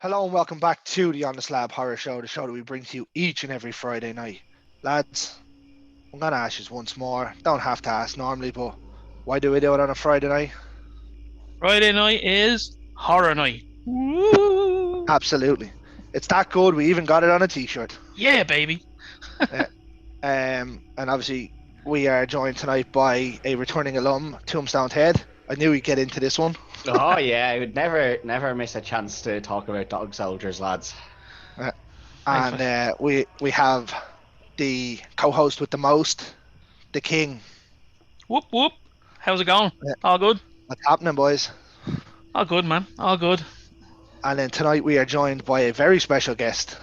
Hello and welcome back to the On the Slab Horror Show, the show that we bring to you each and every Friday night. Lads, I'm gonna ask you once more. Don't have to ask normally, but why do we do it on a Friday night? Friday night is horror night. Woo! Absolutely. It's that good, we even got it on a t-shirt. Yeah, baby. Uh, and obviously we are joined tonight by a returning alum, Tombstone Ted. I knew we'd get into this one. Oh yeah, I would never miss a chance to talk about dog soldiers, lads. Uh, Thanks and for we have the co-host with the most, the king. whoop whoop. How's it going? Uh, All good? What's happening, boys? All good, man. All good. And then tonight we are joined by a very special guest.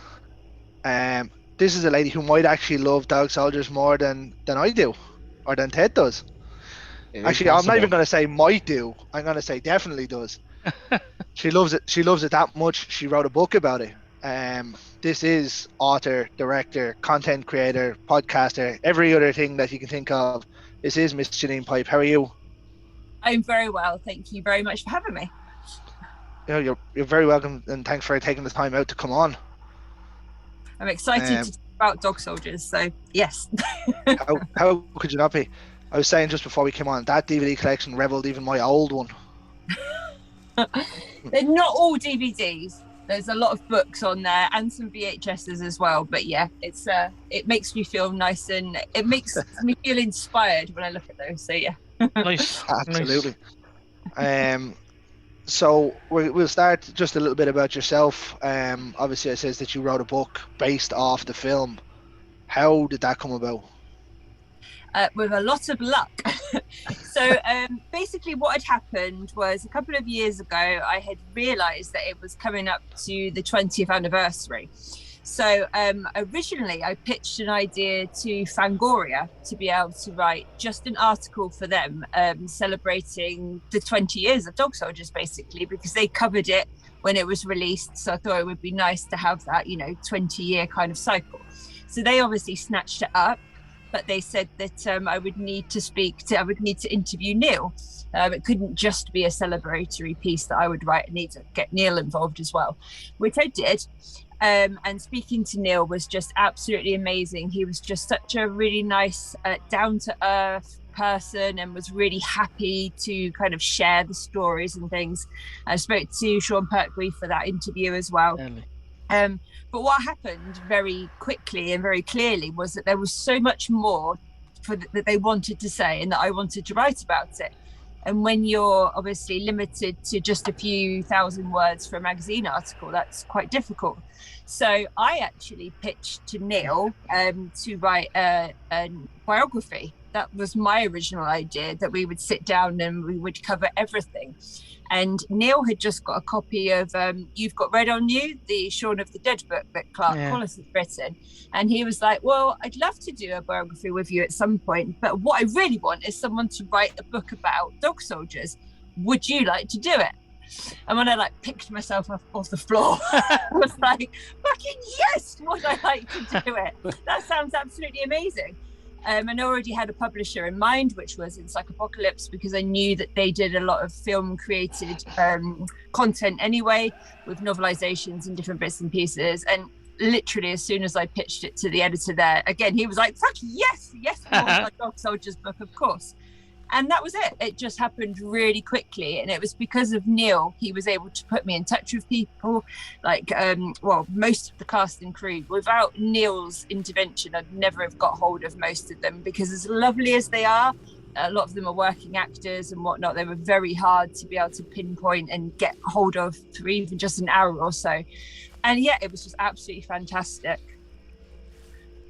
This is a lady who might actually love dog soldiers more than I do, or than Ted does. It is Actually, I'm not even possible. going to say might do. I'm going to say definitely does. She loves it. She loves it that much. She wrote a book about it. This is author, director, content creator, podcaster, every other thing that you can think of. This is Miss Janine Pipe. How are you? I'm very well. Thank you very much for having me. You're very welcome, and thanks for taking the time out to come on. I'm excited to talk about dog soldiers. So yes. How could you not be? I was saying just before we came on, that DVD collection reveled even my old one. They're not all DVDs. There's a lot of books on there and some VHSs as well. But yeah, it makes me feel nice and it makes me feel inspired when I look at those. So yeah. Nice. Absolutely. So we'll start just a little bit about yourself. Obviously, it says that you wrote a book based off the film. How did that come about? With a lot of luck. So basically what had happened was a couple of years ago, I had realised that it was coming up to the 20th anniversary. So originally I pitched an idea to Fangoria to be able to write just an article for them celebrating the 20 years of Dog Soldiers, basically, because they covered it when it was released. So I thought it would be nice to have that, 20-year kind of cycle. So they obviously snatched it up, but they said that I would need to interview Neil. It couldn't just be a celebratory piece that I would write. I need to get Neil involved as well, which I did. And speaking to Neil was just absolutely amazing. He was just such a really nice, down-to-earth person and was really happy to kind of share the stories and things. I spoke to Sean Pertwee for that interview as well. But what happened very quickly and very clearly was that there was so much more that they wanted to say and that I wanted to write about it. And when you're obviously limited to just a few thousand words for a magazine article, that's quite difficult. So I actually pitched to Neil to write a biography. That was my original idea, that we would sit down and we would cover everything. And Neil had just got a copy of You've Got Red on You, the Shaun of the Dead book that Clark Collis had written. And he was like, well, I'd love to do a biography with you at some point, but what I really want is someone to write a book about dog soldiers. Would you like to do it? And when I picked myself off the floor, I was like, fucking yes, would I like to do it? That sounds absolutely amazing. And I already had a publisher in mind, which was Encyclopocalypse, because I knew that they did a lot of film created content anyway, with novelizations and different bits and pieces. And literally as soon as I pitched it to the editor there, again, he was like, fuck yes, we want a Dog Soldiers book, of course. And that was it. It just happened really quickly. And it was because of Neil, he was able to put me in touch with people most of the cast and crew. Without Neil's intervention, I'd never have got hold of most of them, because as lovely as they are, a lot of them are working actors and whatnot. They were very hard to be able to pinpoint and get hold of for even just an hour or so. And yeah, it was just absolutely fantastic.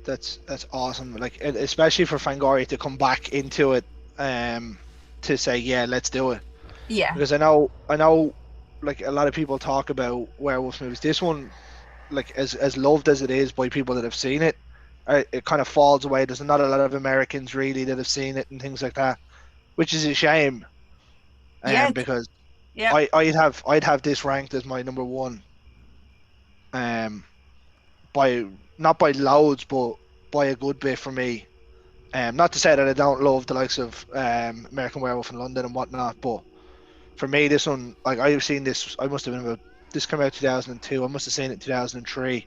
That's awesome. Especially for Fangoria to come back into it. To say, yeah, let's do it. Yeah. Because I know, a lot of people talk about werewolf movies. This one, as loved as it is by people that have seen it, it kind of falls away. There's not a lot of Americans really that have seen it and things like that, which is a shame. Because I'd have this ranked as my number one. By not by loads, but by a good bit for me. Not to say that I don't love the likes of American Werewolf in London and whatnot, but for me, this one, I've seen this, I must have been about This came out 2002. I must have seen it 2003,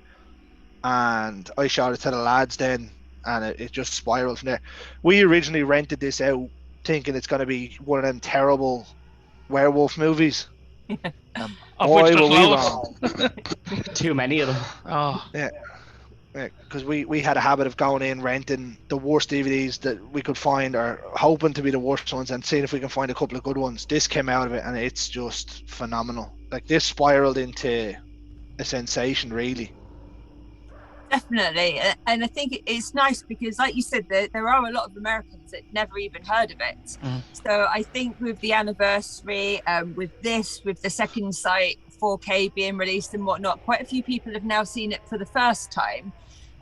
and I showed it to the lads then, and it just spiraled from there. We originally rented this out thinking it's going to be one of them terrible werewolf movies. Of which Boy, there's were we loads. wrong. Too many of them. Oh, Because we had a habit of going in, renting the worst DVDs that we could find, or hoping to be the worst ones, and seeing if we can find a couple of good ones. This came out of it, and it's just phenomenal. Like, this spiraled into a sensation, really. Definitely, and I think it's nice because, like you said, there are a lot of Americans that never even heard of it. So I think with the anniversary, with the second sight, 4K being released and whatnot, quite a few people have now seen it for the first time,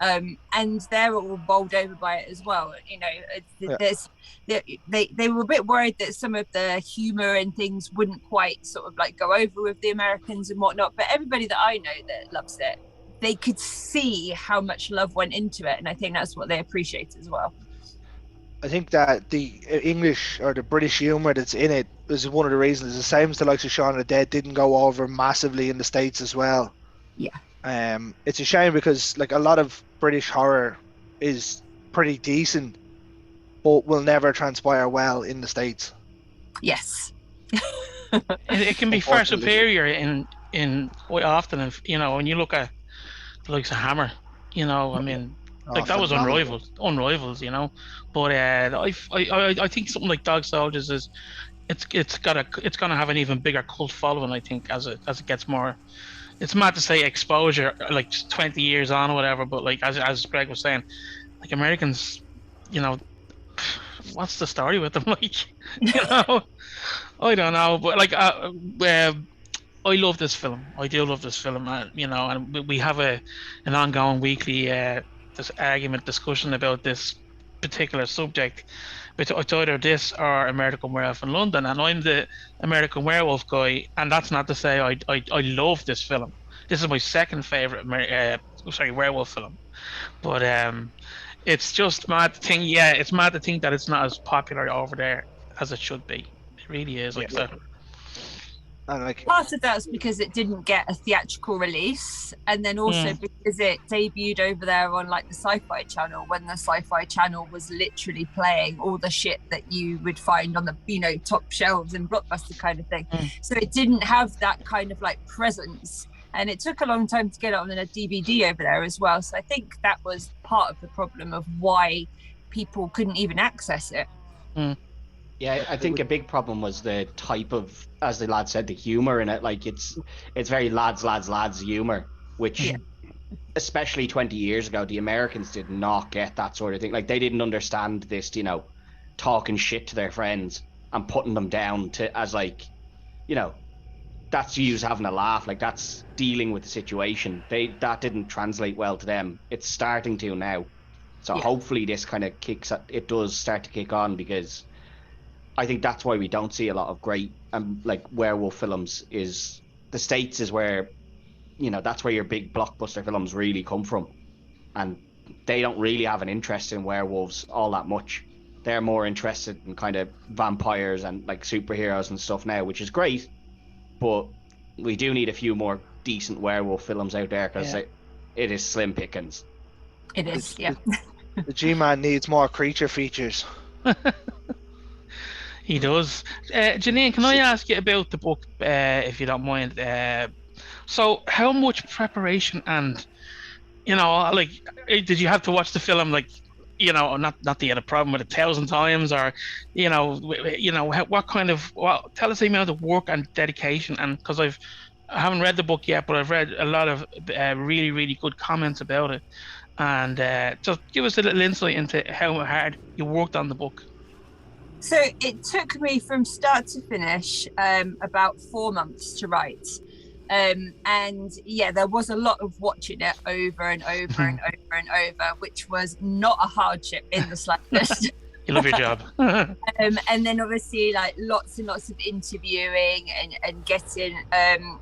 and they're all bowled over by it as well. You know, they were a bit worried that some of the humor and things wouldn't quite sort of like go over with the Americans and whatnot, but everybody that I know that loves it, they could see how much love went into it, and I think that's what they appreciate as well. I think that the English or the British humour that's in it is one of the reasons. The same as the likes of Shaun of the Dead didn't go over massively in the States as well. Yeah. It's a shame because like a lot of British horror is pretty decent, but will never transpire well in the States. Yes. it can be far superior in quite often. If you know, when you look at the likes of Hammer, you know, I mean, like that was unrivaled, you know. But I think something like Dog Soldiers is it's gonna have an even bigger cult following. I think as it gets more. It's mad to say exposure, like 20 years on or whatever. But like as Greg was saying, like Americans, you know, what's the story with them? Like, you know, I don't know. But like, I love this film. I do love this film, you know, and we have an ongoing weekly discussion about this particular subject. It's either this or American Werewolf in London, and I'm the American Werewolf guy, and that's not to say I love this film. This is my second favorite werewolf film, but it's just mad to think. Yeah, it's mad to think that it's not as popular over there as it should be. It really is. Like that. And like part of that's because it didn't get a theatrical release, and then also because it debuted over there on like the Sci-Fi Channel, when the Sci-Fi Channel was literally playing all the shit that you would find on the, you know, top shelves in Blockbuster kind of thing. So it didn't have that kind of like presence, and it took a long time to get it on a DVD over there as well. So I think that was part of the problem of why people couldn't even access it. Yeah, I think a big problem was the type of, as the lad said, the humor in it. Like it's very lads humor, which especially 20 years ago, the Americans did not get that sort of thing. Like they didn't understand this, you know, talking shit to their friends and putting them down to as like, you know, that's you having a laugh. Like that's dealing with the situation. That didn't translate well to them. It's starting to now. So hopefully this kind of it does start to kick on, because I think that's why we don't see a lot of great like werewolf films. Is the States is where, you know, that's where your big blockbuster films really come from, and they don't really have an interest in werewolves all that much. They're more interested in kind of vampires and like superheroes and stuff now, which is great, but we do need a few more decent werewolf films out there, because it is slim pickings. It is, The G-Man needs more creature features. He does. Janine, can I ask you about the book, if you don't mind? So, how much preparation and, you know, like, did you have to watch the film, like, you know, not that you had a problem with it 1,000 times, or, you know, what kind of, well, tell us the amount of work and dedication, and because I haven't read the book yet, but I've read a lot of really, really good comments about it, and just give us a little insight into how hard you worked on the book. So it took me from start to finish about 4 months to write. And yeah, there was a lot of watching it over and over and over and over, which was not a hardship in the slightest. You love your job. And then obviously like lots and lots of interviewing and getting and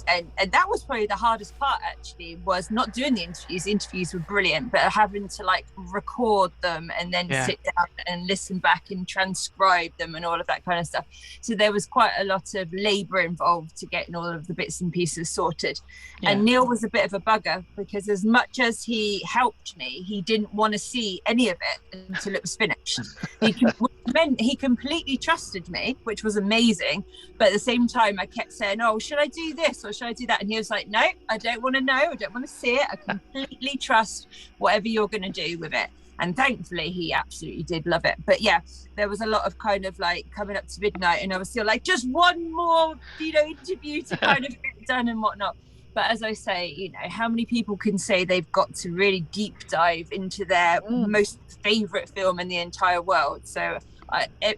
that was probably the hardest part, actually, was not doing the interviews. The interviews were brilliant, but having to like record them and then sit down and listen back and transcribe them and all of that kind of stuff. So there was quite a lot of labor involved to getting all of the bits and pieces sorted. And Neil was a bit of a bugger, because as much as he helped me, he didn't want to see any of it until it was finished. He completely trusted me, which was amazing. But at the same time, I kept saying, oh, should I do this or should I do that? And he was like, no, I don't want to know. I don't want to see it. I completely trust whatever you're going to do with it. And thankfully, he absolutely did love it. But yeah, there was a lot of kind of like coming up to midnight, and I was still like, just one more, interview to kind of get done and whatnot. But as I say, how many people can say they've got to really deep dive into their most favorite film in the entire world? So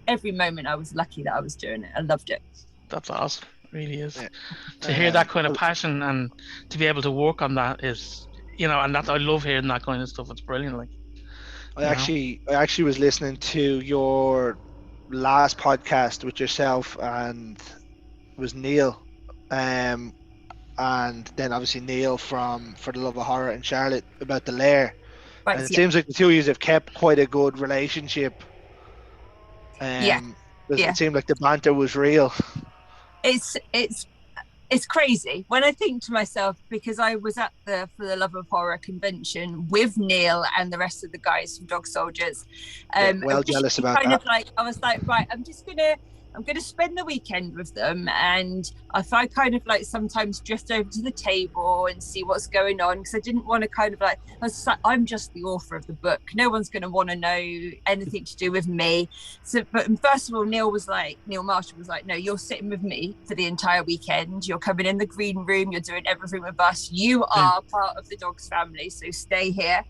every moment I was lucky that I was doing it. I loved it. That's awesome. It really is. Yeah. To hear that kind of passion and to be able to work on that is, and I love hearing that kind of stuff. It's brilliant. Like, I actually was listening to your last podcast with yourself and it was Neil, and then obviously Neil from For the Love of Horror and Charlotte about The Lair. Right, and it seems like the two of you have kept quite a good relationship. It seemed like the banter was real. It's crazy when I think to myself, because I was at the For the Love of Horror convention with Neil and the rest of the guys from Dog Soldiers. Jealous about that. I was like, right, I'm going to spend the weekend with them, and if I kind of like sometimes drift over to the table and see what's going on, because I didn't want to kind of like, I was just like, I'm just the author of the book. No one's going to want to know anything to do with me. So, but first of all, Neil Marshall was like, no, you're sitting with me for the entire weekend. You're coming in the green room. You're doing everything with us. You are part of the Dogs family, so stay here.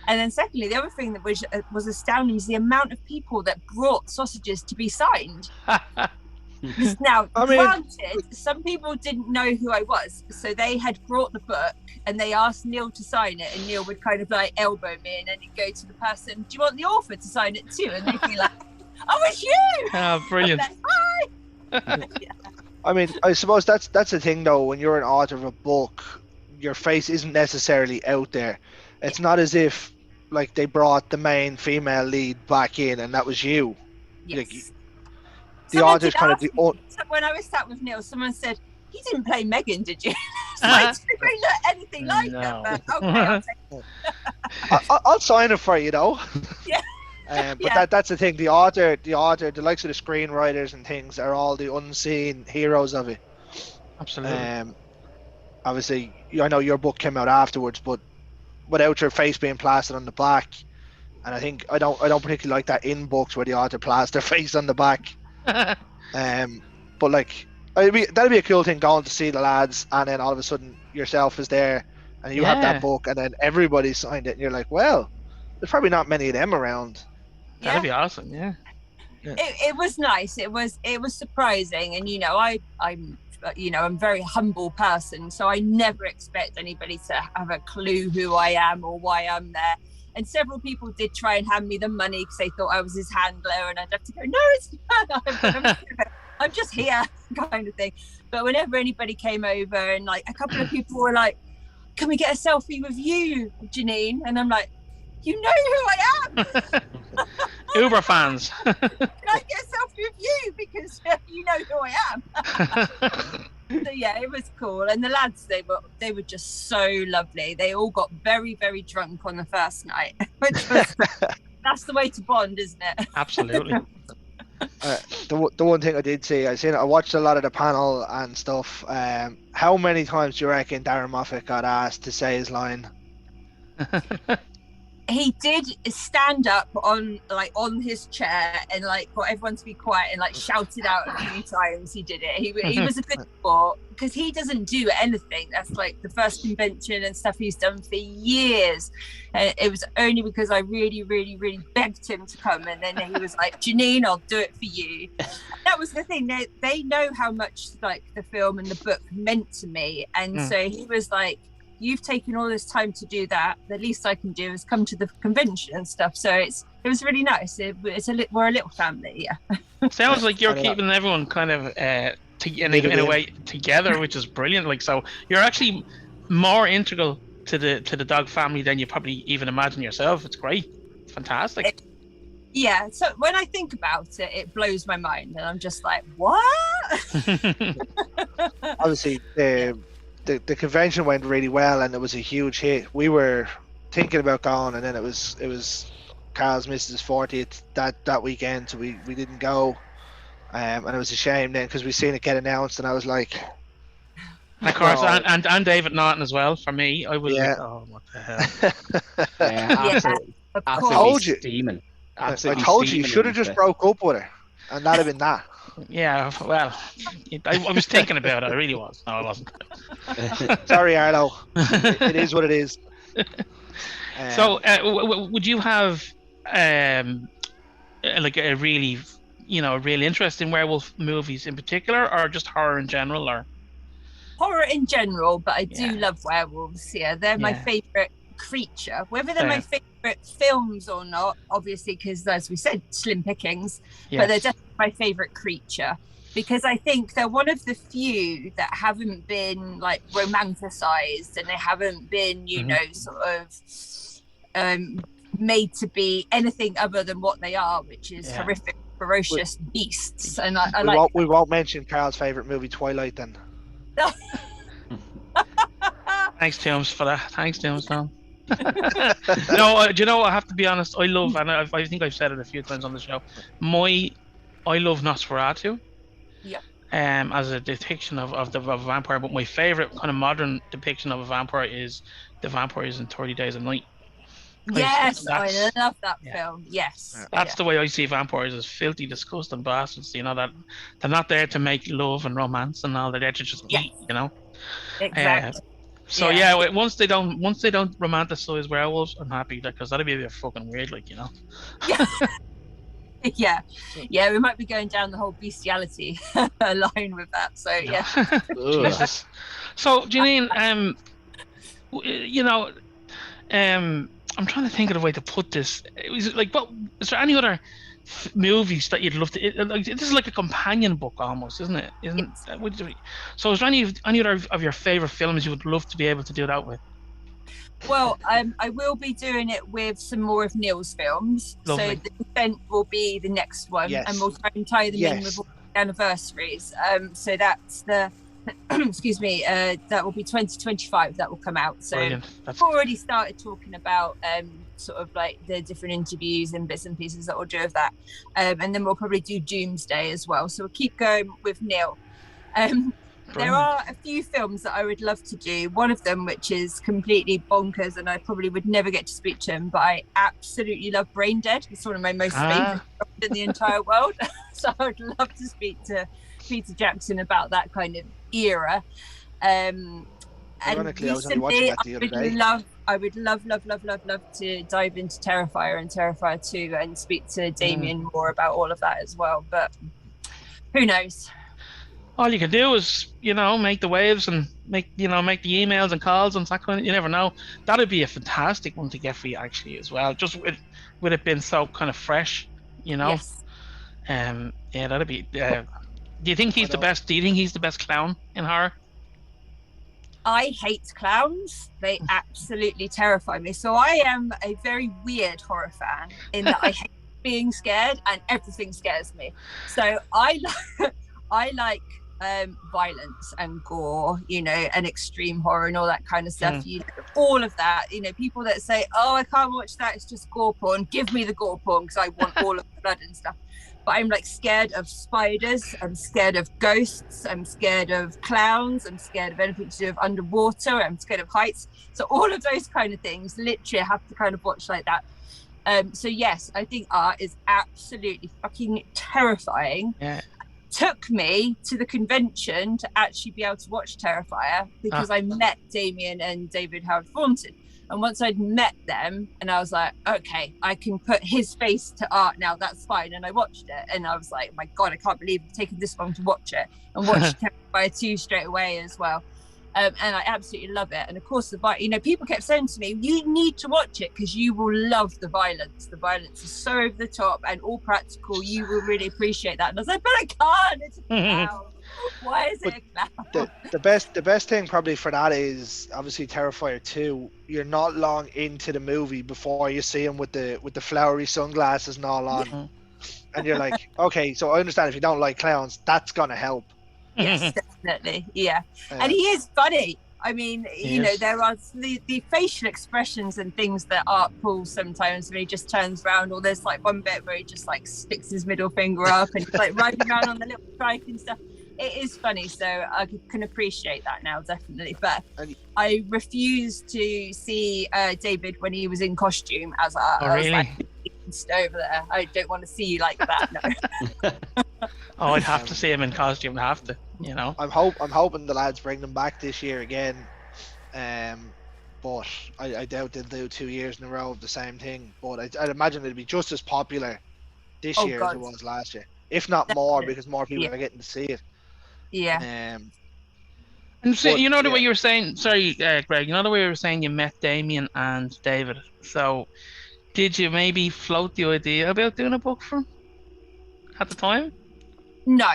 And then secondly, the other thing that was astounding is the amount of people that brought sausages to be signed. Now, granted, some people didn't know who I was, so they had brought the book and they asked Neil to sign it, and Neil would kind of like elbow me, and then he'd go to the person, do you want the author to sign it too? And they'd be like, oh, it's you! Oh, brilliant. Like, hi! I mean, I suppose that's the thing though, when you're an author of a book, your face isn't necessarily out there. It's not as if like they brought the main female lead back in and that was you. Yes. Like, the author's kind of the when I was sat with Neil, someone said, "You didn't play Megan, did you?" So I didn't look anything like that. But okay, I'll take it. I'll sign it for you, though. Yeah. But that's the thing. The author, the likes of the screenwriters and things are all the unseen heroes of it. Absolutely. Obviously, I know your book came out afterwards, but without your face being plastered on the back, and I think I don't particularly like that in books where the author plasters their face on the back. But like, that'd be a cool thing, going to see the lads, and then all of a sudden yourself is there, and you have that book, and then everybody signed it, and you're like, well, there's probably not many of them around. That'd be awesome. Yeah. It was nice. It was surprising, and I'm a very humble person, so I never expect anybody to have a clue who I am or why I'm there. And several people did try and hand me the money because they thought I was his handler, and I'd have to go, no, it's not. I'm just here, kind of thing. But whenever anybody came over, and like a couple of people were like, can we get a selfie with you, Janine? And I'm like, you know who I am. Uber fans. Can I get a selfie with you, because you know who I am? So yeah, it was cool. And the lads, they were just so lovely. They all got very, very drunk on the first night, which was that's the way to bond, isn't it? Absolutely. The one thing I did see, I watched a lot of the panel and stuff. How many times do you reckon Darren Moffat got asked to say his line? He did stand up on his chair and like got everyone to be quiet and like shouted out a few times. He did it. He was a good sport, because he doesn't do anything. That's like the first convention and stuff he's done for years. And it was only because I really, really, really begged him to come, and then he was like, Janine, I'll do it for you. That was the thing. They know how much like the film and the book meant to me, and so he was like, you've taken all this time to do that. The least I can do is come to the convention and stuff. So it was really nice. We're a little family, yeah. Sounds like you're keeping everyone kind of in a way together, which is brilliant. Like, so you're actually more integral to the dog family than you probably even imagine yourself. It's great. It's fantastic. Yeah, so when I think about it, it blows my mind, and I'm just like, what? Obviously, the convention went really well, and it was a huge hit. We were thinking about going, and then it was Carl's missus' 40th that weekend, so we didn't go, and it was a shame then because we seen it get announced, and I was like, and of course, and David Norton as well. For me, I was like, oh, what the hell? Absolutely steaming. Absolutely I told you steaming should have just broke up with her, and that'd have been that. Yeah, well, I was thinking about it. I really was. No, I wasn't. Sorry, Arlo. It is what it is. So, would you have like a really, real interest in werewolf movies in particular, or just horror in general, or horror in general? But I do love werewolves. Yeah, they're my favorite creature. Whether they're my favorite films or not, obviously, because as we said, slim pickings. But they're definitely my favorite creature, because I think they're one of the few that haven't been like romanticized, and they haven't been, sort of made to be anything other than what they are, which is horrific, ferocious beasts. And we won't mention Carl's favorite movie, Twilight, then. Thanks, James, for that. Thanks, James. No, do you know? I have to be honest. I love, and I think I've said it a few times on the show. I love Nosferatu. Yeah. As a depiction of a vampire, but my favorite kind of modern depiction of a vampire is the vampires in 30 Days a Night. Yes, I love that film. Yes. That's the way I see vampires, as filthy, disgusting bastards. That they're not there to make love and romance and all. They're there to just eat. Exactly. So once they don't romanticize werewolves, I'm happy, because that'd be a bit fucking weird, Yeah, we might be going down the whole bestiality line with that. So yeah. Jesus. So Janine, I'm trying to think of a way to put this. It was like, is there any other movies that you'd love to? This is like a companion book almost, isn't it? So is there any other of your favorite films you would love to be able to do that with? Well, I will be doing it with some more of Neil's films. Lovely. So the event will be the next one, and we'll try and tie them in with all the anniversaries. So that's the excuse me, that will be 2025 that will come out. So I've already started talking about sort of like the different interviews and bits and pieces that we'll do of that, and then we'll probably do Doomsday as well. So we'll keep going with Neil. There are a few films that I would love to do. One of them, which is completely bonkers, and I probably would never get to speak to him, but I absolutely love Brain Dead. It's one of my most favorite films in the entire world. So I would love to speak to Peter Jackson about that kind of era. And ironically, I was only watching that the other day. I would love to dive into Terrifier and Terrifier 2 and speak to Damien more about all of that as well. But who knows? All you can do is, make the waves and make the emails and calls and that kind of. You never know. That'd be a fantastic one to get for you actually as well. Just with it being so kind of fresh, Yes. That'd be. Do you think he's the best? Do you think he's the best clown in horror? I hate clowns. They absolutely terrify me. So I am a very weird horror fan in that I hate being scared, and everything scares me. So I like violence and gore, and extreme horror and all that kind of stuff. All of that. People that say, "Oh, I can't watch that. It's just gore porn." Give me the gore porn, because I want all of the blood and stuff. But I'm like scared of spiders. I'm scared of ghosts. I'm scared of clowns. I'm scared of anything to do with underwater. I'm scared of heights. So all of those kind of things, literally, I have to kind of watch like that. So yes, I think art is absolutely fucking terrifying. Yeah. Took me to the convention to actually be able to watch Terrifier, because I met Damien and David Howard Thornton. And once I'd met them, and I was like, okay, I can put his face to art now, that's fine. And I watched it, and I was like, my God, I can't believe I've taken this long to watch it. And watched Terrifier 2 straight away as well. And I absolutely love it. And of course, people kept saying to me, "You need to watch it because you will love the violence. The violence is so over the top and all practical. You will really appreciate that." And I was like, "But I can't. It's a clown. Why is it a clown?" The best thing probably for that is obviously Terrifier 2. You're not long into the movie before you see him with the flowery sunglasses and all on, and you're like, okay, so I understand if you don't like clowns, that's gonna help. Yes, definitely. Yeah. And he is funny. I mean, there are the facial expressions and things that Art pulls sometimes when he just turns around, or there's like one bit where he just like sticks his middle finger up and like riding around on the little trike and stuff. It is funny, so I can appreciate that now, definitely. But I refuse to see David when he was in costume as I was like, over there. I don't want to see you like that. No. Oh, I'd have to see him in costume. Have to, I'm hoping the lads bring them back this year again. But I doubt they'll do 2 years in a row of the same thing. But I'd imagine it'd be just as popular this year as it was last year, if not more, because more people are getting to see it. Yeah. And so, the way you were saying, sorry, Greg, the way you were saying you met Damien and David. So, did you maybe float the idea about doing a book for him at the time? No,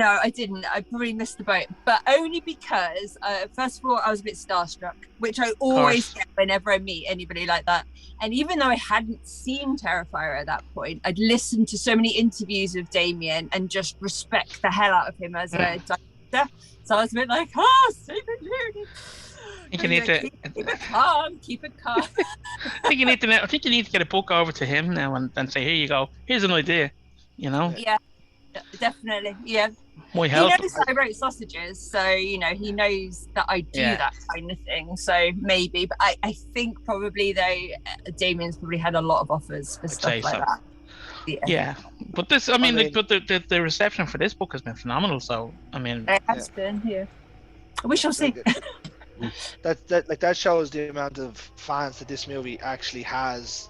I didn't. I probably missed the boat, but only because, first of all, I was a bit starstruck, which I always get whenever I meet anybody like that. And even though I hadn't seen Terrifier at that point, I'd listened to so many interviews of Damien and just respect the hell out of him as a director. So I was a bit like, Stephen Looney. Keep it calm. I think you need to get a book over to him now and say, here you go. Here's an idea. Yeah, definitely. Yeah. He knows I wrote Sausages, so he knows that I do that kind of thing. So maybe, but I think probably though, Damien's probably had a lot of offers for stuff like that. Yeah, but this, but the reception for this book has been phenomenal. So it has been. Yeah, we shall see. That shows the amount of fans that this movie actually has.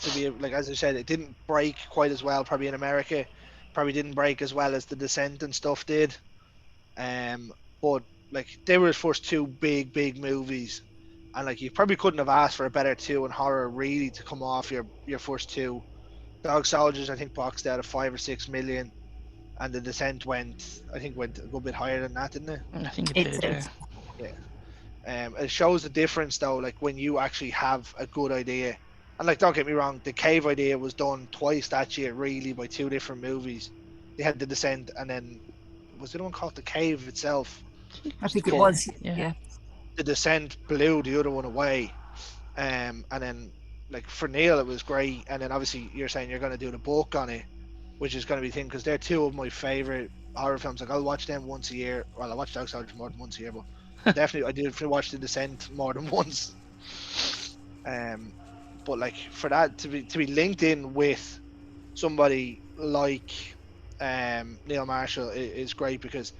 To be like, as I said, it didn't break quite as well probably in America. Probably didn't break as well as The Descent and stuff did. But like they were his first two big movies, and like you probably couldn't have asked for a better two in horror really to come off your first two. Dog Soldiers I think boxed out of 5 or 6 million, and The Descent went a good bit higher than that, didn't it? I think it did. Yeah. It shows the difference though, like when you actually have a good idea. And like, don't get me wrong, the Cave idea was done twice that year, really, by two different movies. They had The Descent, and then was the one called The Cave itself? I think it was. Yeah. The Descent blew the other one away, and then like for Neil it was great. And then obviously you're saying you're going to do the book on it, which is going to be the thing because they're two of my favorite horror films. Like I'll watch them once a year. Well, I watch Dog Soldiers more than once a year, but definitely I did watch The Descent more than once. But like for that to be linked in with somebody like Neil Marshall is great because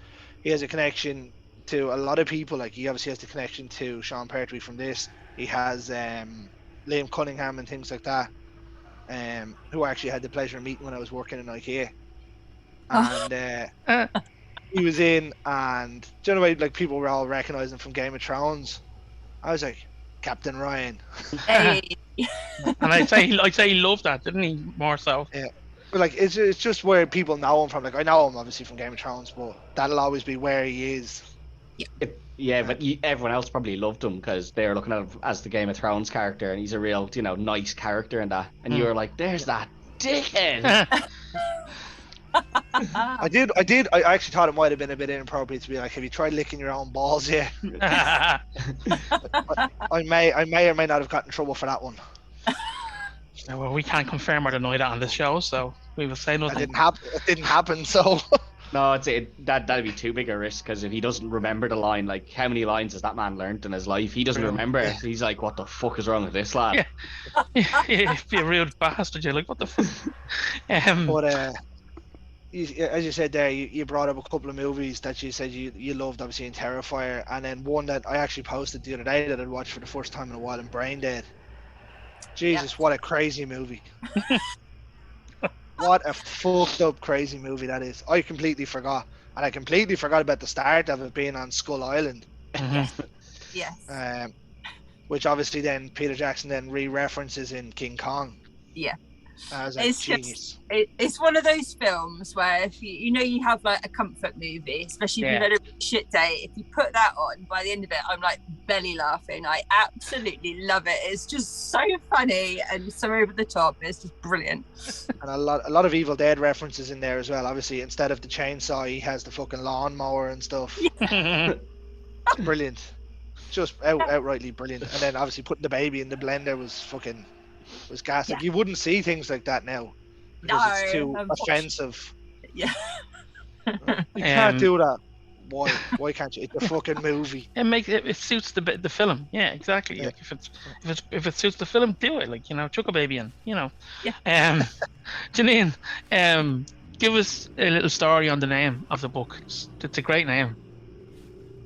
he has a connection to a lot of people. Like he obviously has the connection to Sean Pertwee from this. He has Liam Cunningham and things like that, who I actually had the pleasure of meeting when I was working in IKEA. And he was in, and do you know, like people were all recognizing from Game of Thrones. I was like, Captain Ryan. Hey. And I'd say he loved that, didn't he? More so. Yeah. But like it's just where people know him from. Like I know him obviously from Game of Thrones, but that'll always be where he is. But everyone else probably loved him because they were looking at him as the Game of Thrones character, and he's a real, nice character and that. And you were like, "There's that dickhead." I actually thought it might have been a bit inappropriate to be like, have you tried licking your own balls yet? I may or may not have gotten in trouble for that one. Well, we can't confirm or deny that on this show, so we will say nothing. It didn't happen, so. No, that'd be too big a risk because if he doesn't remember the line, like how many lines has that man learnt in his life? He doesn't remember it. He's like, what the fuck is wrong with this lad? Yeah. Be a real bastard. You're like, what the fuck? But as you said there, you brought up a couple of movies that you said you loved, obviously in Terrifier, and then one that I actually posted the other day that I'd watched for the first time in a while in Brain Dead. Jesus, what a crazy movie. What a fucked up crazy movie that is. I completely forgot. And I completely forgot about the start of it being on Skull Island. Yes. Which obviously then Peter Jackson then re-references in King Kong. Yeah. As a It's genius. It's one of those films where if you have like a comfort movie, especially if you've had a shit day, if you put that on, by the end of it, I'm like belly laughing. I absolutely love it. It's just so funny and so over the top. It's just brilliant. And a lot of Evil Dead references in there as well. Obviously, instead of the chainsaw, he has the fucking lawnmower and stuff. Brilliant. Just outrightly brilliant. And then obviously putting the baby in the blender was gas. Like you wouldn't see things like that now because it's too offensive. Yeah. You can't do that. Why can't you? It's a fucking movie. It suits the film. Yeah, exactly. Yeah. Like if it suits the film, do it. Like chuck a baby in. Yeah. Janine, give us a little story on the name of the book. It's a great name.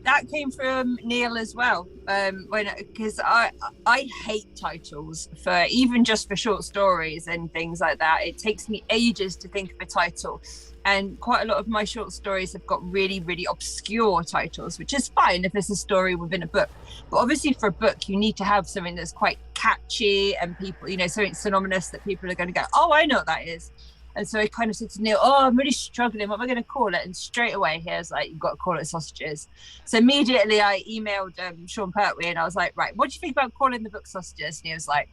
That came from Neil as well. Because I hate titles for even just for short stories and things like that. It takes me ages to think of a title, and quite a lot of my short stories have got really, really obscure titles, which is fine if it's a story within a book. But obviously, for a book, you need to have something that's quite catchy and people, something synonymous that people are going to go, "Oh, I know what that is." And so I kind of said to Neil, I'm really struggling. What am I going to call it? And straight away, he was like, you've got to call it Sausages. So immediately I emailed Sean Pertwee and I was like, right, what do you think about calling the book Sausages? And he was like,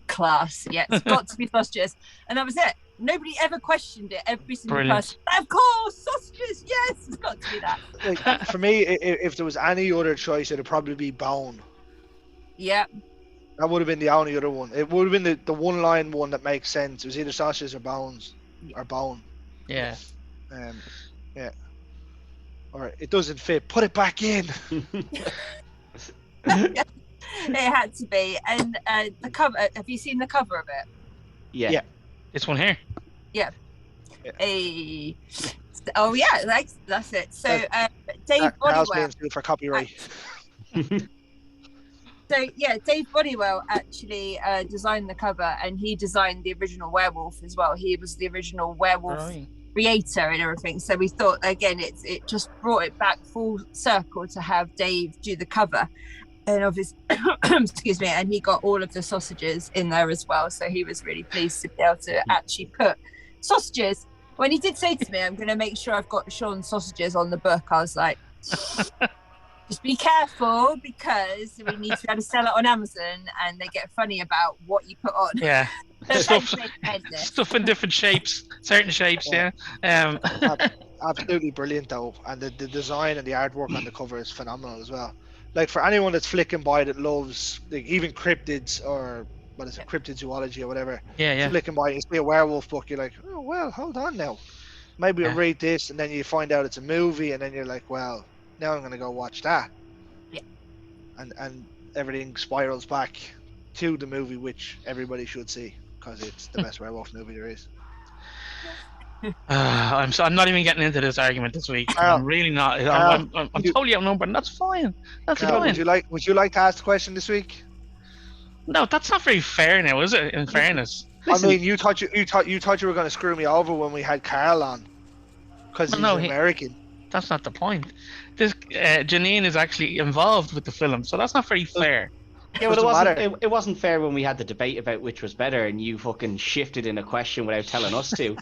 class. Yeah, it's got to be Sausages. And that was it. Nobody ever questioned it. Every single person, of course, Sausages. Yes, it's got to be that. Like, for me, if there was any other choice, it'd probably be Bone. Yeah. That would have been the only other one. It would have been the one-line one that makes sense. It was either Sausages or Bones. Or Bone. Yeah. Yeah. Or it doesn't fit. Put it back in. It had to be. And the cover. Have you seen the cover of it? Yeah. This one here. Yeah. Oh yeah, that's it. So Dave Bodywell for copyright. So yeah, Dave Bodywell actually designed the cover, and he designed the original werewolf as well. He was the original werewolf creator and everything. So we thought again, it just brought it back full circle to have Dave do the cover, and obviously, excuse me, and he got all of the sausages in there as well. So he was really pleased to be able to actually put sausages. When he did say to me, "I'm going to make sure I've got Sean's sausages on the book," I was like. Just be careful because we need to be able to sell it on Amazon and they get funny about what you put on. Yeah. Stuff in different shapes, certain shapes, yeah. Absolutely brilliant though. And the design and the artwork on the cover is phenomenal as well. Like for anyone that's flicking by that loves like even cryptids or what is it, cryptid zoology or whatever. Yeah. Flicking by, you see a werewolf book, you're like, oh well, hold on now. Maybe I'll read this, and then you find out it's a movie, and then you're like, well, now I'm going to go watch that. Yeah. And everything spirals back to the movie, which everybody should see because it's the best werewolf movie there is. I'm not even getting into this argument this week. I'm really not. I'm totally outnumbered, and that's fine. That's fine. Would you like to ask the question this week? No, that's not very fair now, is it? In fairness. Listen, I mean, you thought you were going to screw me over when we had Carl on because he's American. That's not the point. This Janine is actually involved with the film, so that's not very fair. Yeah, well, it wasn't fair when we had the debate about which was better, and you fucking shifted in a question without telling us to.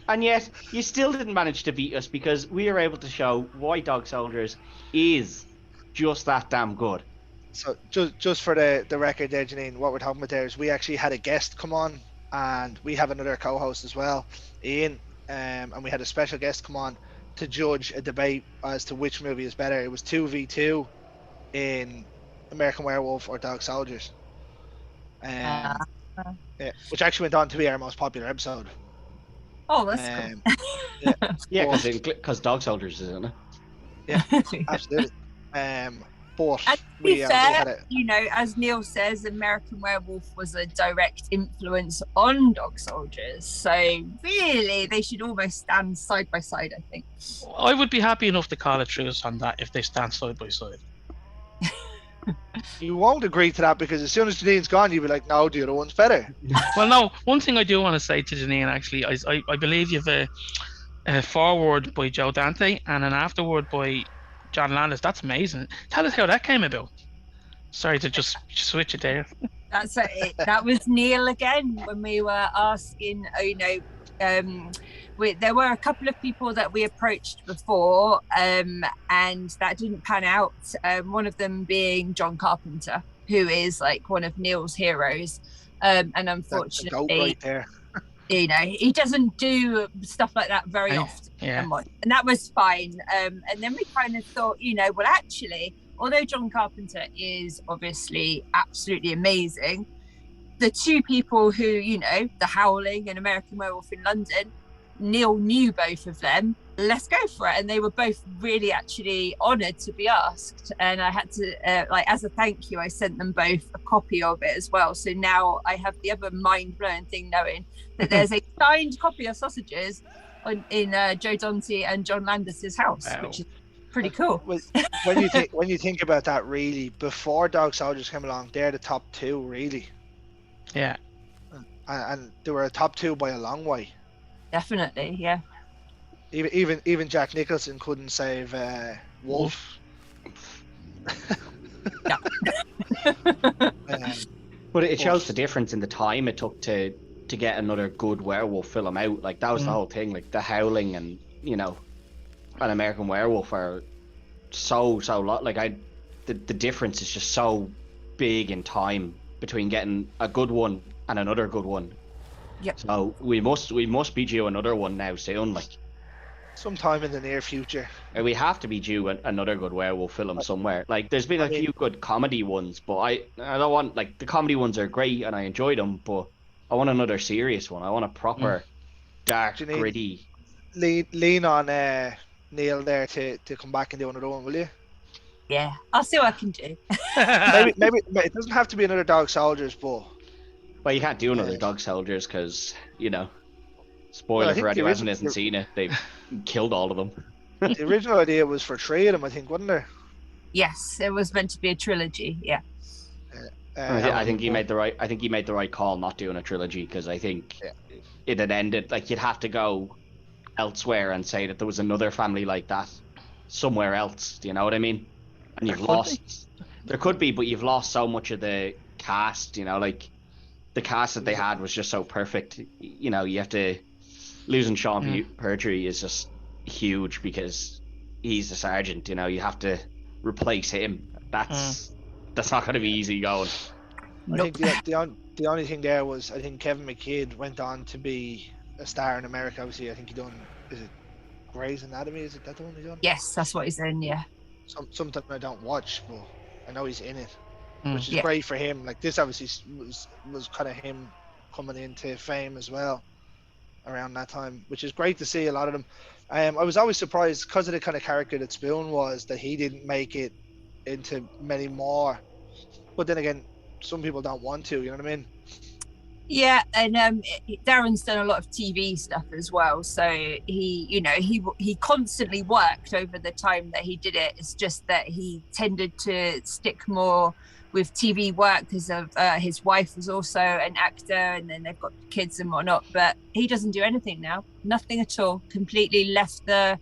And yet, you still didn't manage to beat us because we were able to show why Dog Soldiers is just that damn good. So just for the record there, Janine, what we're talking about there is we actually had a guest come on, and we have another co-host as well, Ian, and we had a special guest come on to judge a debate as to which movie is better. It was 2v2 in American Werewolf or Dog Soldiers. Yeah, which actually went on to be our most popular episode. Oh, that's cool. Yeah, because Dog Soldiers is in it. Yeah, absolutely. But to be fair, as Neil says, American Werewolf was a direct influence on Dog Soldiers. So really, they should almost stand side by side, I think. I would be happy enough to call it truce on that if they stand side by side. You won't agree to that because as soon as Janine's gone, you'll be like, no, the other one's better. Well, no, one thing I do want to say to Janine, actually, I believe you've a foreword by Joe Dante and an afterword by John Landis. That's amazing. Tell us how that came about. Sorry to just switch it there. That's it. That was Neil again when we were asking, there were a couple of people that we approached before, and that didn't pan out. One of them being John Carpenter, who is like one of Neil's heroes. And unfortunately, right there. He doesn't do stuff like that very often. Yeah. And that was fine. And then we kind of thought, well, actually, although John Carpenter is obviously absolutely amazing, the two people who, The Howling and American Werewolf in London, Neil knew both of them. Let's go for it. And they were both really actually honoured to be asked. And I had to, as a thank you, I sent them both a copy of it as well. So now I have the other mind-blowing thing knowing that there's a signed copy of Sausages in Joe Dante and John Landis's house, which is pretty cool. when you think about that, really, before Dog Soldiers came along, they're the top two, really. Yeah. And they were a top two by a long way. Definitely, yeah. Even Jack Nicholson couldn't save Wolf. But it shows the difference in the time it took to get another good werewolf film out. Like that was the whole thing. Like The Howling and an American Werewolf are so lot. Like the difference is just so big in time between getting a good one and another good one. Yep. So we must be due another one now soon. Like sometime in the near future. We have to be due another good werewolf film somewhere. Like there's been a few good comedy ones, but I don't want, like, the comedy ones are great and I enjoyed them, but I want another serious one. I want a proper dark, gritty. Lean on Neil there to come back and do another one, will you? Yeah, I'll see what I can do. maybe it doesn't have to be another Dog Soldiers, but well, you can't do another Dog Soldiers because spoiler for anyone who hasn't seen it, they've killed all of them. The original idea was for 3 of them, I think, wasn't there? Yes, it was meant to be a trilogy. Yeah. I think he made the right call not doing a trilogy, because I think it had ended, like, you'd have to go elsewhere and say that there was another family like that somewhere else. Do you know what I mean? And you've lost. There could be, but you've lost so much of the cast. Like the cast that they had was just so perfect. You have to losing Sean Pertwee is just huge because he's the sergeant. You have to replace him. That's not going to be easy going. I think the only thing there was, I think Kevin McKidd went on to be a star in America. Obviously, I think he done, is it Grey's Anatomy? Is it that the one he done? Yes, that's what he's in. Yeah. Something I don't watch, but I know he's in it, which is great for him. Like this, obviously was kind of him coming into fame as well around that time, which is great to see a lot of them. I was always surprised because of the kind of character that Spoon was, that he didn't make it into many more. But then again, some people don't want to. You know what I mean? Yeah, and Darren's done a lot of TV stuff as well, so he constantly worked over the time that he did it. It's just that he tended to stick more with TV work because of his wife was also an actor, and then they've got kids and whatnot. But he doesn't do anything now, nothing at all. Completely left the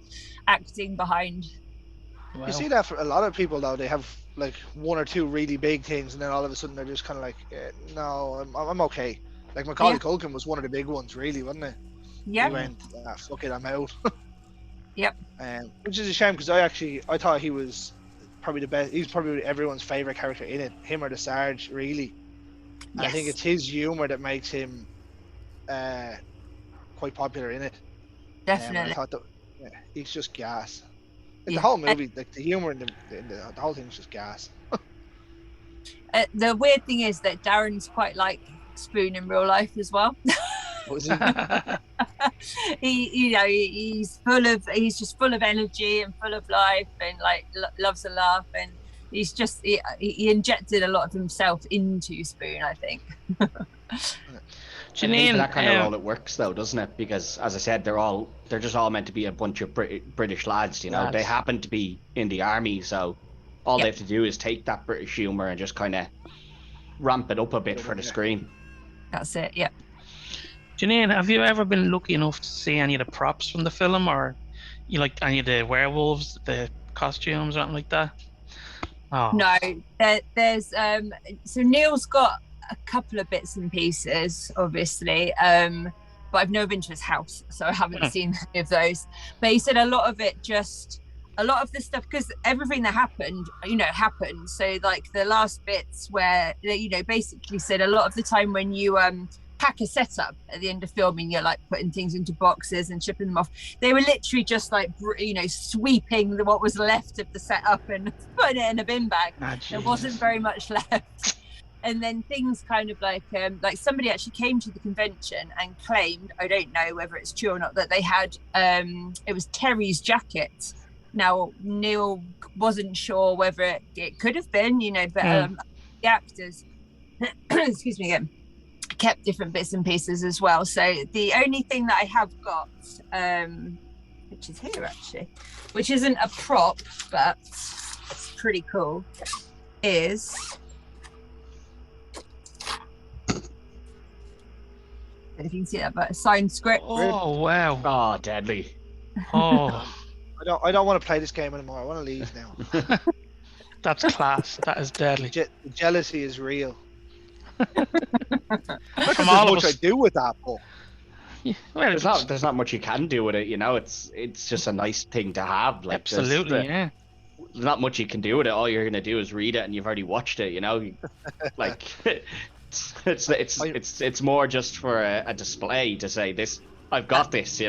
acting behind. Wow. You see that for a lot of people though. They have like 1 or 2 really big things, and then all of a sudden they're just kind of like, no, I'm okay. Like Macaulay Culkin was one of the big ones, really, wasn't it? Yeah. He went, fuck it, I'm out. Yep. Which is a shame, because I thought he was probably the best. He's probably everyone's favorite character in it, him or the Sarge, really. Yes. I think it's his humor that makes him quite popular in it. Definitely. I thought that he's just gas. Like the whole movie, like the humor in the whole thing's just gas. The weird thing is that Darren's quite like Spoon in real life as well. He's just full of energy and full of life, and like loves a laugh, and he's just he injected a lot of himself into Spoon, I think. Janine, that kind of role, it works though, doesn't it? Because as I said, they're just all meant to be a bunch of British lads. They happen to be in the army, so all they have to do is take that British humor and just kind of ramp it up a bit for the screen. That's it. Yeah. Janine, have you ever been lucky enough to see any of the props from the film, or you like any of the werewolves, the costumes, or anything like that? Oh. No, there's so Neil's got a couple of bits and pieces, obviously, but I've never been to his house, so I haven't seen any of those. But he said a lot of the stuff, because everything that happened, happened. So like the last bits where, basically said a lot of the time when you pack a setup at the end of filming, you're like putting things into boxes and shipping them off. They were literally just like, sweeping what was left of the setup and putting it in a bin bag. There wasn't very much left. And then things kind of like somebody actually came to the convention and claimed, I don't know whether it's true or not, that they had, it was Terry's jacket. Now, Neil wasn't sure whether it could have been, but the actors, excuse me again, kept different bits and pieces as well. So the only thing that I have got, which is here actually, which isn't a prop, but it's pretty cool, is... if you can see that, but a signed script. Oh wow! Oh, deadly! Oh, I don't want to play this game anymore. I want to leave now. That's class. That is deadly. The jealousy is real. There's From all of much us. I do with that, but Yeah, well, There's not much you can do with it, It's just a nice thing to have. Like, absolutely, yeah. There's not much you can do with it. All you're gonna do is read it, and you've already watched it. Like. It's more just for a display to say this. I've got this, Yeah,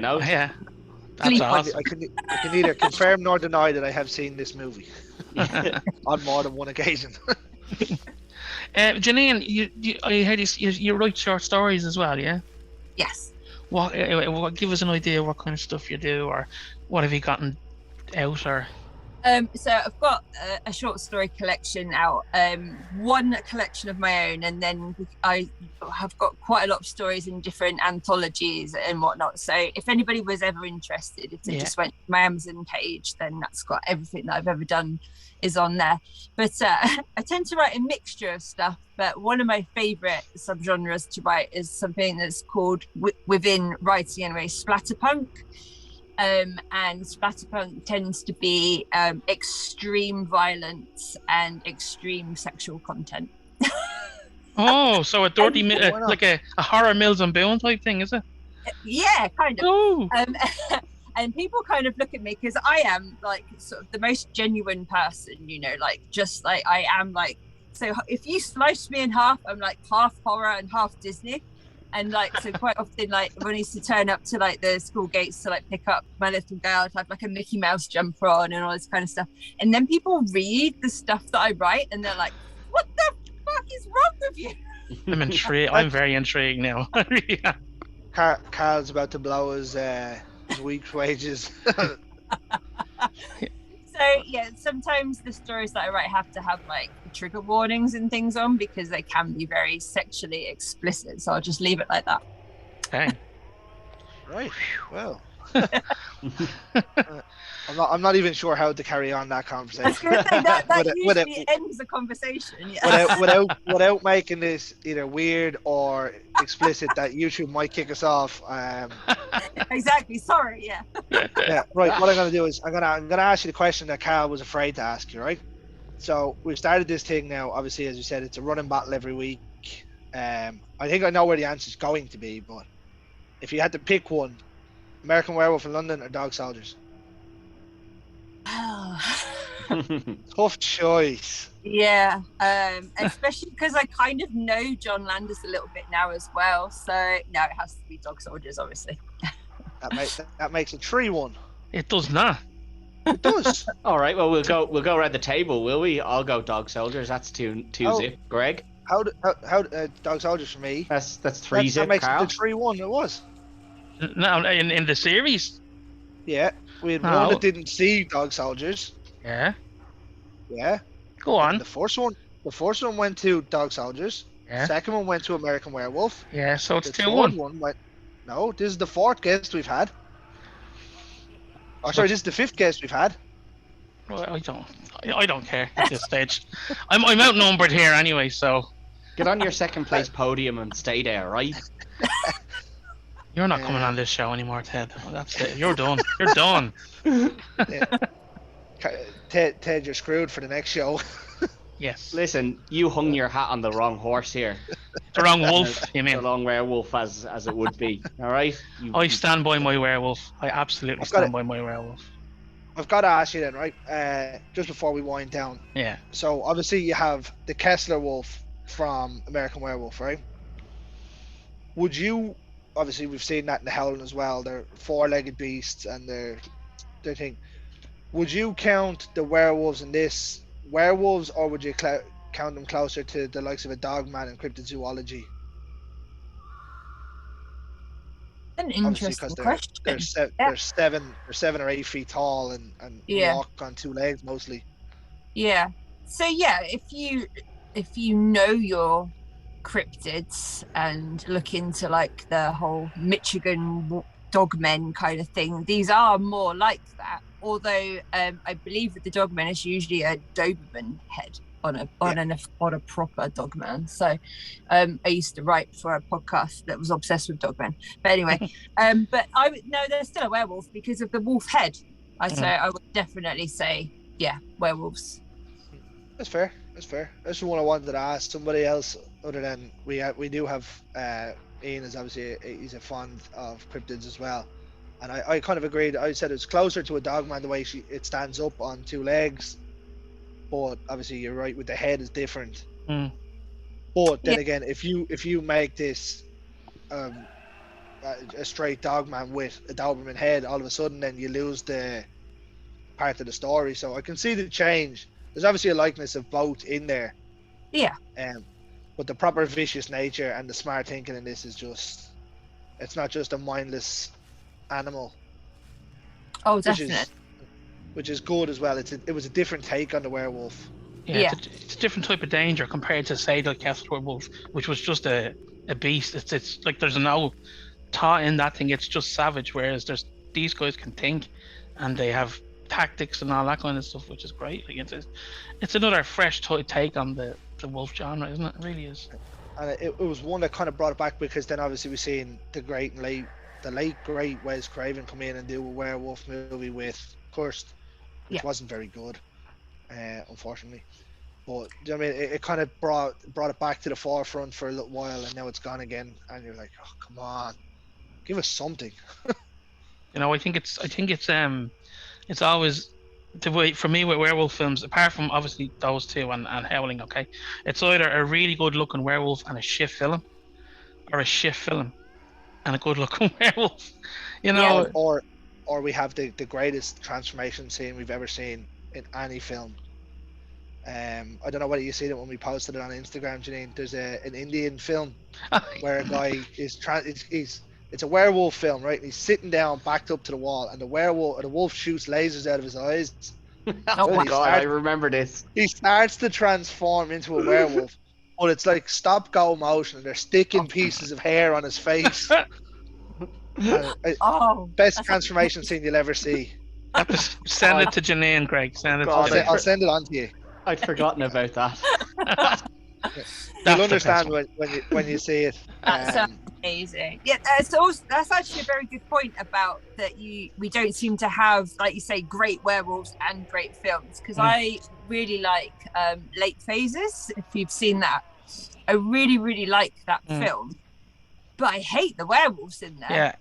that's awesome. I can neither confirm nor deny that I have seen this movie on more than one occasion. Janine, I heard you write short stories as well, yeah? Yes. What? Give us an idea what kind of stuff you do, or what have you gotten out, or? So I've got a short story collection out, one collection of my own, and then I have got quite a lot of stories in different anthologies and whatnot. So if anybody was ever interested, if they just went to my Amazon page, then that's got everything that I've ever done is on there. But I tend to write a mixture of stuff, but one of my favorite subgenres to write is something that's called, within writing anyway, splatterpunk. And splatterpunk tends to be extreme violence and extreme sexual content. Oh, so a dirty, like a horror Mills and Boone type thing, is it? Yeah, kind of. Oh. And people kind of look at me because I am like sort of the most genuine person, like just like I am like. So if you slice me in half, I'm like half horror and half Disney. And like, so quite often, like when I used to turn up to like the school gates to like pick up my little girl, I'd have like a Mickey Mouse jumper on and all this kind of stuff. And then people read the stuff that I write and they're like, what the fuck is wrong with you? I'm intrigued. I'm very intrigued now. Yeah. Carl's about to blow his week's wages. So yeah, sometimes the stories that I write have to have like trigger warnings and things on because they can be very sexually explicit. So I'll just leave it like that. Okay. Right. Well. I'm not even sure how to carry on that conversation. I was going to say that usually ends the conversation. Yeah. Without making this either weird or explicit, that YouTube might kick us off. Exactly. Sorry. Yeah. Yeah. Right. What I'm going to do is I'm going to ask you the question that Carl was afraid to ask you. Right. So we've started this thing now. Obviously, as you said, it's a running battle every week. I think I know where the answer is going to be, but if you had to pick one, American Werewolf in London or Dog Soldiers? Tough choice. Yeah, especially because I kind of know John Landis a little bit now as well. So no, it has to be Dog Soldiers, obviously. That makes it 3-1. It does not. It does. All right. Well, we'll go around the table, will we? I'll go Dog Soldiers. That's two zip. Greg. How Dog Soldiers for me? That's 3 zip. That makes Carl. it 3-1. It was. No, in the series. Yeah, we had one that didn't see Dog Soldiers. Yeah. Yeah. Go on. The first one went to Dog Soldiers. Yeah. Second one went to American Werewolf. Yeah, so it's the 2-1. third one went. No, this is the fourth guest we've had. Oh, sorry, this is the fifth guest we've had. Well, I don't care at this stage. I'm outnumbered here anyway, so. Get on your second place podium and stay there, right? You're not coming on this show anymore, Ted. That's it. You're done. You're done. Yeah. Ted, you're screwed for the next show. Yes. Listen, you hung your hat on the wrong horse here. The wrong wolf, you mean? The wrong werewolf, as it would be. All right. I stand by my werewolf. I absolutely stand by my werewolf. I've got to ask you then, right? Just before we wind down. Yeah. So obviously you have the Kessler wolf from American Werewolf, right? Would you? Obviously, we've seen that in the Howling as well. They're four-legged beasts, and they're thing. Would you count the werewolves in this werewolves, or would you count them closer to the likes of a Dogman and cryptozoology? An interesting question. They're 7 or 8 feet tall and walk on 2 legs mostly. Yeah. So yeah, if you know your cryptids and look into like the whole Michigan dogmen kind of thing, these are more like that. Although I believe with the dogmen it's usually a Doberman head on a proper dogman. So I used to write for a podcast that was obsessed with dogmen. But anyway, but I would no, they're still a werewolf because of the wolf head. So I would definitely say werewolves. That's fair. That's the one I wanted to ask somebody else other than we do have Ian is obviously he's a fond of cryptids as well, and I kind of agreed. I said it's closer to a dogman the way it stands up on 2 legs, but obviously you're right with the head is different. But then again, if you make this a straight dogman with a Doberman head, all of a sudden then you lose the part of the story. So I can see the change. There's obviously a likeness of both in there. Yeah. But the proper vicious nature and the smart thinking in this is it's not just a mindless animal. Oh, definitely. Which is good as well. It was a different take on the werewolf. Yeah. It's a different type of danger compared to say the Kessler wolf, which was just a beast. It's like there's no thought in that thing. It's just savage. Whereas these guys can think, and they have tactics and all that kind of stuff, which is great. Like it's another fresh take on the wolf genre, isn't it? It really is. And it was one that kind of brought it back because then obviously we've seen the late great Wes Craven come in and do a werewolf movie with Cursed, which wasn't very good, unfortunately. But I mean, it kind of brought it back to the forefront for a little while, and now it's gone again. And you're like, oh come on, give us something. I think it's always the way for me with werewolf films, apart from obviously those two and Howling, okay, it's either a really good looking werewolf and a shit film, or a shit film and a good looking werewolf, or we have the greatest transformation scene we've ever seen in any film. I don't know whether you seen it when we posted it on Instagram, Janine. There's an Indian film where a guy it's a werewolf film, right? And he's sitting down, backed up to the wall, and the wolf shoots lasers out of his eyes. Oh my god, I remember this. He starts to transform into a werewolf, but it's like stop-go motion, and they're sticking pieces of hair on his face. Best transformation scene you'll ever see. Send it to Janine, Greg. I'll send it on to you. I'd forgotten about that. You'll understand when you see it. That's amazing. Yeah, that's actually a very good point about that. We don't seem to have, like you say, great werewolves and great films, because I really like Late Phases. If you've seen that, I really, really like that film. But I hate the werewolves in there. Yeah,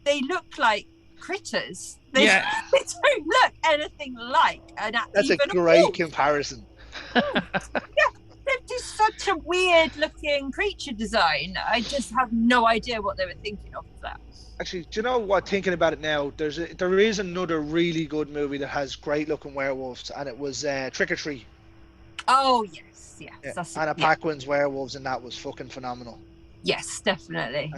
they look like critters. They don't look anything like That's a great comparison. They're just such a weird looking creature design. I just have no idea what they were thinking of that. Actually, do you know what? Thinking about it now, there is another really good movie that has great looking werewolves, and it was Trick or Treat. Oh yes. Anna Paquin's werewolves, and that was fucking phenomenal. Yes, definitely.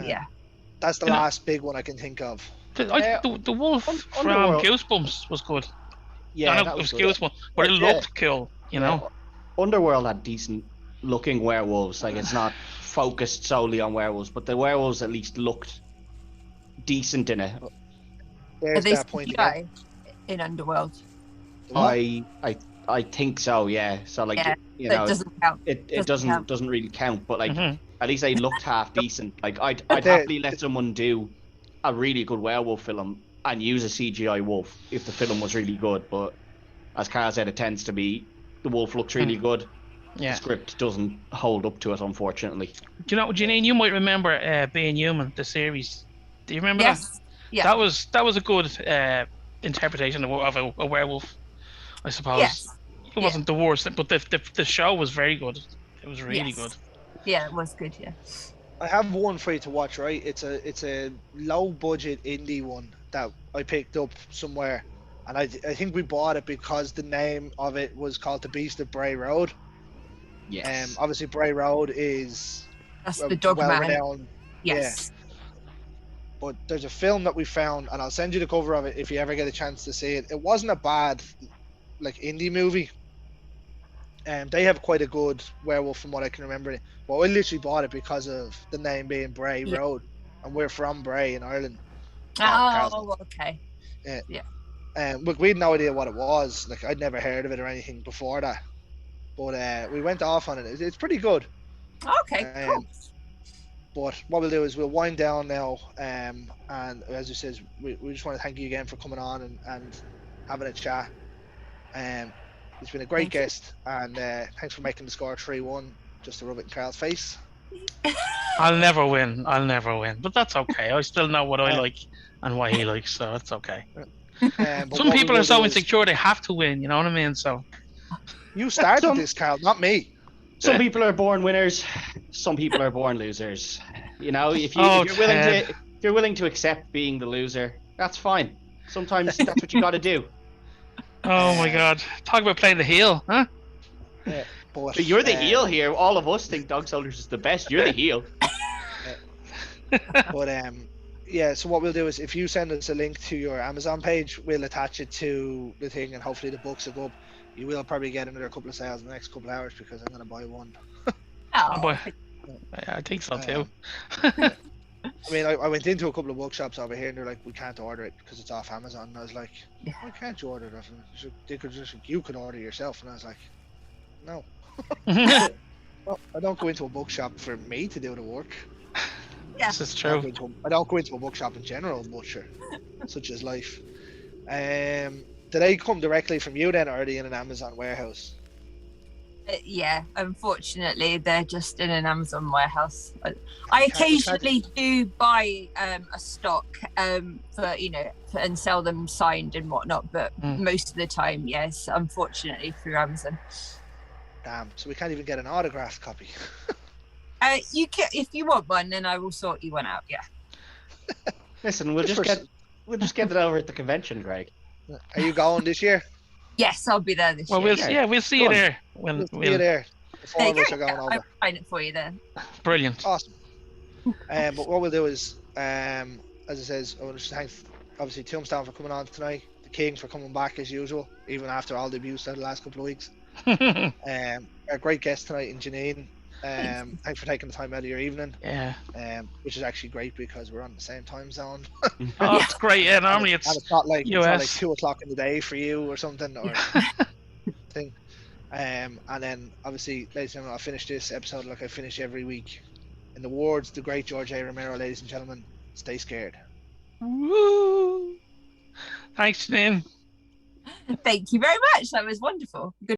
That's the last big one I can think of. The wolf from Goosebumps was good. Yeah, it was Goosebumps, but it looked cool. Underworld had decent looking werewolves. Like, it's not focused solely on werewolves, but the werewolves at least looked decent in it. There's that point again. In Underworld. I think so. Yeah. So like it doesn't count. It doesn't really count. But like at least they looked half decent. Like I'd happily let someone do a really good werewolf film and use a CGI wolf if the film was really good. But as Carl said, it tends to be the wolf looks really good. Yeah. The script doesn't hold up to it, unfortunately. Do you know, Janine, you might remember Being Human, the series. Do you remember Yes. that? Yeah. That was a good interpretation of a werewolf, I suppose. Yes. It wasn't the worst, but the show was very good. It was really good. Yeah, it was good. Yeah. I have one for you to watch, right? It's a low budget indie one that I picked up somewhere, and I think we bought it because the name of it was called The Beast of Bray Road. Yes. Obviously Bray Road is That's the dog man. well-renowned. Yes. But there's a film that we found, and I'll send you the cover of it if you ever get a chance to see it. It wasn't a bad like indie movie. They have quite a good werewolf from what I can remember. Well, I literally bought it because of the name being Bray Road, and we're from Bray in Ireland. Oh, okay. Look, we had no idea what it was. Like, I'd never heard of it or anything before that. But we went off on it. It's pretty good. Okay, cool. But what we'll do is we'll wind down now. And as you says, we just want to thank you again for coming on and having a chat. It's been a great guest, and thanks for making the score 3-1 just to rub it in Carl's face. I'll never win, but that's okay. I still know what I like and what he likes, so it's okay. Some people are so insecure they have to win, you know what I mean? So you started this, Carl, not me. Some people are born winners, some people are born losers. You know, if you're willing to accept being the loser, that's fine. Sometimes that's what you got to do. Oh my God! Talk about playing the heel, huh? But you're the heel here. All of us think Dog Soldiers is the best. You're the heel. But yeah. So what we'll do is, if you send us a link to your Amazon page, we'll attach it to the thing, and hopefully the books will go up. You will probably get another couple of sales in the next couple of hours because I'm going to buy one. Oh boy, I think so too. I mean, I went into a couple of bookshops over here and they're like, we can't order it because it's off Amazon. And I was like, why can't you order that? And you could order yourself. And I was like, no. Well, I don't go into a bookshop for me to do the work. Yeah. This is true. I don't go into a bookshop in general, but sure, such is life. Did they come directly from you then, or are they in an Amazon warehouse? Yeah, unfortunately, they're just in an Amazon warehouse. I occasionally do buy a stock for and sell them signed and whatnot, but most of the time, yes, unfortunately, through Amazon. Damn! So we can't even get an autographed copy. You can, if you want one, then I will sort you one out. Yeah. Listen, we'll just get it over at the convention, Greg. Are you going this year? Yes, I'll be there this year. We'll see you there. We'll see you there. The four of us are going over. I'll find it for you then. Brilliant. Awesome. But what we'll do is, as it says, I want to thank obviously Tombstone for coming on tonight, the King for coming back as usual, even after all the abuse of the last couple of weeks. Our great guest tonight in Janine. Thanks for taking the time out of your evening. Yeah. Which is actually great because we're on the same time zone. Oh, it's great. Yeah, normally it's not like US. It's not like 2 o'clock in the day for you or something or thing. And then obviously, ladies and gentlemen, I'll finish this episode like I finish every week. In the words, the great George A. Romero, ladies and gentlemen, stay scared. Woo! Thanks, Janine. Thank you very much. That was wonderful. Good.